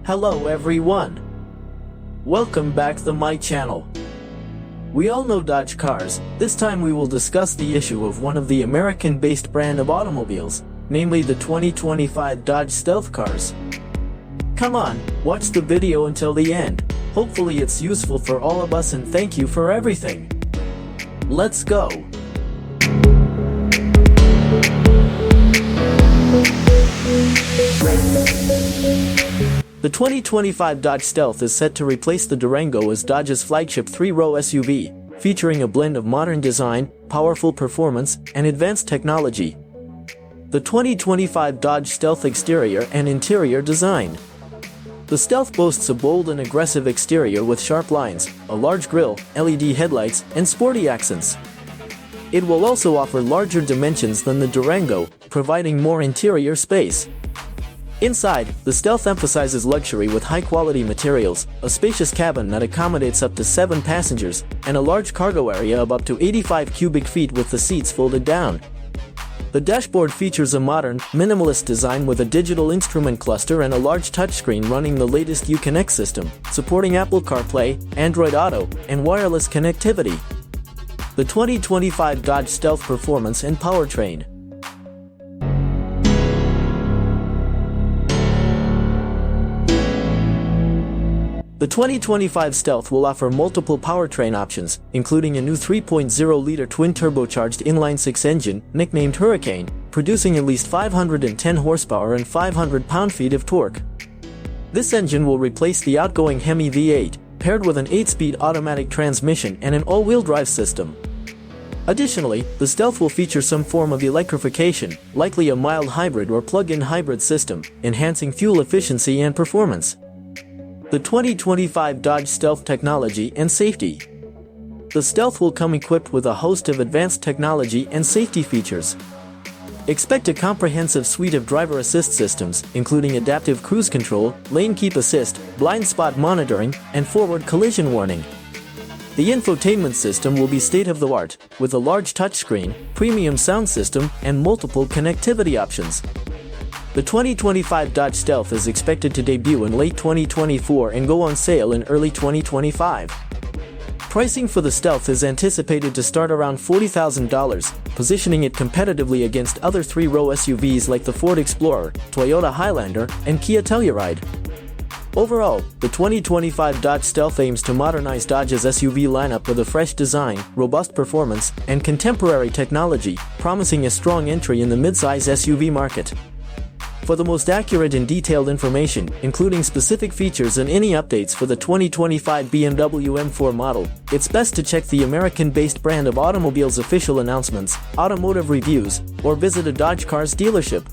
Hello everyone. Welcome back to my channel. We all know Dodge cars. This time we will discuss the issue of one of the American-based brand of automobiles, namely the 2025 Dodge Stealth cars. Come on, watch the video until the end. Hopefully it's useful for all of us, and thank you for everything. Let's go. The 2025 Dodge Stealth is set to replace the Durango as Dodge's flagship three-row SUV, featuring a blend of modern design, powerful performance, and advanced technology. The 2025 Dodge Stealth exterior and interior design. The Stealth boasts a bold and aggressive exterior with sharp lines, a large grille, LED headlights, and sporty accents. It will also offer larger dimensions than the Durango, providing more interior space. Inside, the Stealth emphasizes luxury with high-quality materials, a spacious cabin that accommodates up to 7 passengers, and a large cargo area of up to 85 cubic feet with the seats folded down. The dashboard features a modern, minimalist design with a digital instrument cluster and a large touchscreen running the latest Uconnect system, supporting Apple CarPlay, Android Auto, and wireless connectivity. The 2025 Dodge Stealth performance and powertrain. The 2025 Stealth will offer multiple powertrain options, including a new 3.0-liter twin-turbocharged inline-six engine, nicknamed Hurricane, producing at least 510 horsepower and 500 pound-feet of torque. This engine will replace the outgoing Hemi V8, paired with an 8-speed automatic transmission and an all-wheel drive system. Additionally, the Stealth will feature some form of electrification, likely a mild hybrid or plug-in hybrid system, enhancing fuel efficiency and performance. The 2025 Dodge Stealth technology and safety. The Stealth will come equipped with a host of advanced technology and safety features. Expect a comprehensive suite of driver assist systems, including adaptive cruise control, lane keep assist, blind spot monitoring, and forward collision warning. The infotainment system will be state-of-the-art, with a large touchscreen, premium sound system, and multiple connectivity options. The 2025 Dodge Stealth is expected to debut in late 2024 and go on sale in early 2025. Pricing for the Stealth is anticipated to start around $40,000, positioning it competitively against other three-row SUVs like the Ford Explorer, Toyota Highlander, and Kia Telluride. Overall, the 2025 Dodge Stealth aims to modernize Dodge's SUV lineup with a fresh design, robust performance, and contemporary technology, promising a strong entry in the midsize SUV market. For the most accurate and detailed information, including specific features and any updates for the 2025 BMW M4 model, it's best to check the American-based brand of automobiles' official announcements, automotive reviews, or visit a Dodge Cars dealership.